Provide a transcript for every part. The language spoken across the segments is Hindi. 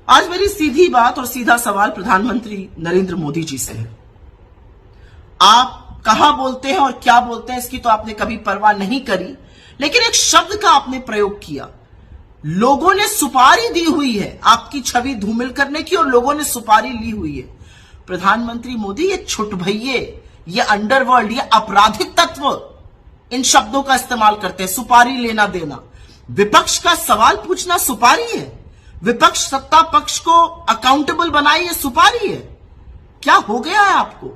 आज मेरी सीधी बात और सीधा सवाल प्रधानमंत्री नरेंद्र मोदी जी से है। आप कहां बोलते हैं और क्या बोलते हैं इसकी तो आपने कभी परवाह नहीं करी, लेकिन एक शब्द का आपने प्रयोग किया। लोगों ने सुपारी दी हुई है आपकी छवि धूमिल करने की, और लोगों ने सुपारी ली हुई है। प्रधानमंत्री मोदी, ये छुट भइये, ये अंडरवर्ल्ड, ये आपराधिक तत्व इन शब्दों का इस्तेमाल करते हैं। सुपारी लेना देना, विपक्ष का सवाल पूछना सुपारी है, विपक्ष सत्ता पक्ष को अकाउंटेबल बनाए, ये सुपारी है। क्या हो गया है आपको?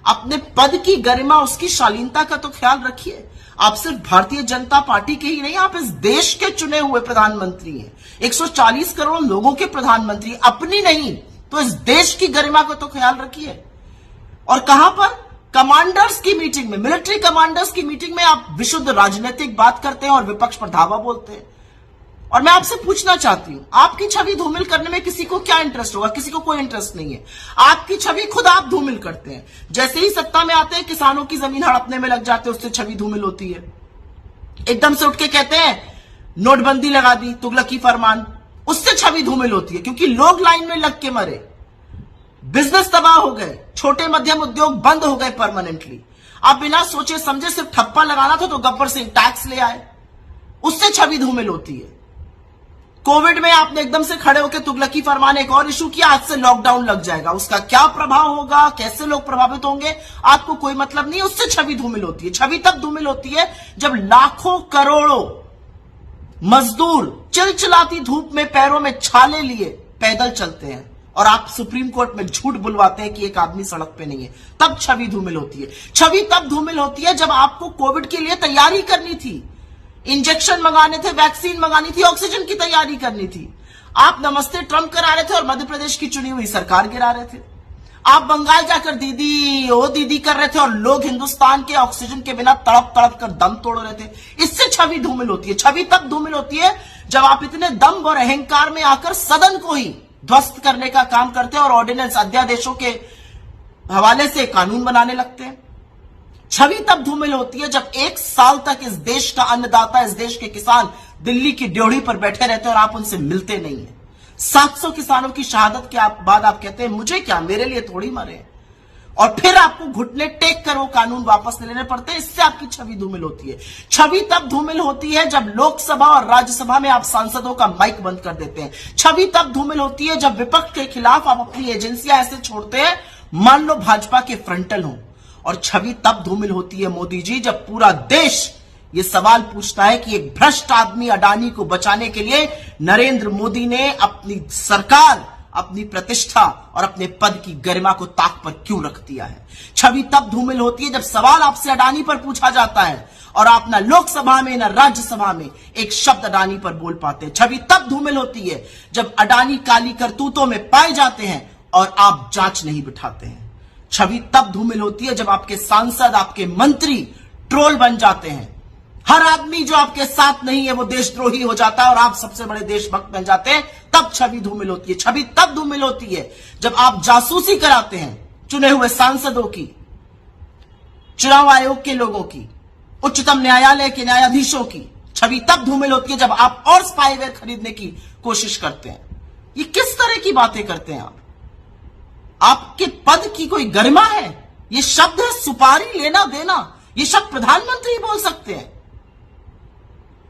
अपने पद की गरिमा, उसकी शालीनता का तो ख्याल रखिए। आप सिर्फ भारतीय जनता पार्टी के ही नहीं, आप इस देश के चुने हुए प्रधानमंत्री हैं। 140 करोड़ लोगों के प्रधानमंत्री, अपनी नहीं तो इस देश की गरिमा को तो ख्याल रखिए। और कहां पर? कमांडर्स की मीटिंग में, मिलिट्री कमांडर्स की मीटिंग में आप विशुद्ध राजनीतिक बात करते हैं और विपक्ष पर धावा बोलते हैं। और मैं आपसे पूछना चाहती हूं, आपकी छवि धूमिल करने में किसी को क्या इंटरेस्ट होगा? किसी को कोई इंटरेस्ट नहीं है। आपकी छवि खुद आप धूमिल करते हैं। जैसे ही सत्ता में आते हैं, किसानों की जमीन हड़पने में लग जाते हैं, उससे छवि धूमिल होती है। एकदम से उठ के कहते हैं नोटबंदी लगा दी, तुगलकी फरमान, उससे छवि धूमिल होती है, क्योंकि लोग लाइन में लग के मरे, बिजनेस तबाह हो गए, छोटे मध्यम उद्योग बंद हो गए परमानेंटली। आप बिना सोचे समझे सिर्फ ठप्पा लगाना था तो गब्बर सिंह टैक्स ले आए, उससे छवि धूमिल होती है। कोविड में आपने एकदम से खड़े होकर तुगलकी फरमान एक और इशू किया, आज से लॉकडाउन लग जाएगा, उसका क्या प्रभाव होगा, कैसे लोग प्रभावित होंगे, आपको कोई मतलब नहीं, उससे छवि धूमिल होती है। छवि तब धूमिल होती है जब लाखों करोड़ों मजदूर चिलचिलाती धूप में पैरों में छाले लिए पैदल चलते हैं और आप सुप्रीम कोर्ट में झूठ बुलवाते हैं कि एक आदमी सड़क पे नहीं है, तब छवि धूमिल होती है। छवि तब धूमिल होती है जब आपको कोविड के लिए तैयारी करनी थी, इंजेक्शन मंगाने थे, वैक्सीन मंगानी थी, ऑक्सीजन की तैयारी करनी थी। आप नमस्ते ट्रंप करा रहे थे और मध्य प्रदेश की चुनी हुई सरकार गिरा रहे थे। आप बंगाल जाकर दीदी ओ दीदी कर रहे थे और लोग हिंदुस्तान के ऑक्सीजन के बिना तड़प तड़प कर दम तोड़ रहे थे। इससे छवि धूमिल होती है। छवि तब धूमिल होती है जब आप इतने दम और अहंकार में आकर सदन को ही ध्वस्त करने का काम करते हैं और ऑर्डिनेंस अध्यादेशों के हवाले से कानून बनाने लगते हैं। छवि तब धूमिल होती है जब एक साल तक इस देश का अन्नदाता, इस देश के किसान दिल्ली की ड्योढ़ी पर बैठे रहते हैं और आप उनसे मिलते नहीं है। 700 किसानों की शहादत के बाद आप कहते हैं मुझे क्या, मेरे लिए थोड़ी मरे, और फिर आपको घुटने टेक कर वो कानून वापस लेने पड़ते हैं। इससे आपकी छवि धूमिल होती है। छवि तब धूमिल होती है जब लोकसभा और राज्यसभा में आप सांसदों का माइक बंद कर देते हैं। छवि तब धूमिल होती है जब विपक्ष के खिलाफ आप अपनी एजेंसियां ऐसे छोड़ते हैं मान लो भाजपा के फ्रंटल हो। और छवि तब धूमिल होती है मोदी जी जब पूरा देश ये सवाल पूछता है कि एक भ्रष्ट आदमी अडानी को बचाने के लिए नरेंद्र मोदी ने अपनी सरकार, अपनी प्रतिष्ठा और अपने पद की गरिमा को ताक पर क्यों रख दिया है। छवि तब धूमिल होती है जब सवाल आपसे अडानी पर पूछा जाता है और आप ना लोकसभा में ना राज्यसभा में एक शब्द अडानी पर बोल पाते हैं। छवि तब धूमिल होती है जब अडानी काली करतूतों में पाए जाते हैं और आप जांच नहीं बिठाते हैं। छवि तब धूमिल होती है जब आपके सांसद, आपके मंत्री ट्रोल बन जाते हैं। हर आदमी जो आपके साथ नहीं है वो देशद्रोही हो जाता है और आप सबसे बड़े देशभक्त बन जाते हैं, तब छवि धूमिल होती है। छवि तब धूमिल होती है जब आप जासूसी कराते हैं चुने हुए सांसदों की, चुनाव आयोग के लोगों की, उच्चतम न्यायालय के न्यायाधीशों की। छवि तब धूमिल होती है जब आप और स्पाईवेयर खरीदने की कोशिश करते हैं। ये किस तरह की बातें करते हैं आप? आपके पद की कोई गरिमा है? ये शब्द है सुपारी लेना देना, ये शब्द प्रधानमंत्री बोल सकते हैं।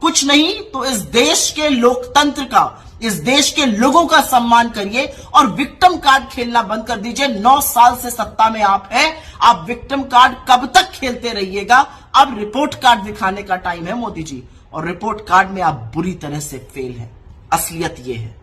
कुछ नहीं तो इस देश के लोकतंत्र का, इस देश के लोगों का सम्मान करिए और विक्टिम कार्ड खेलना बंद कर दीजिए। 9 साल से सत्ता में आप हैं, आप विक्टिम कार्ड कब तक खेलते रहिएगा? अब रिपोर्ट कार्ड दिखाने का टाइम है मोदी जी, और रिपोर्ट कार्ड में आप बुरी तरह से फेल हैं। असलियत यह है।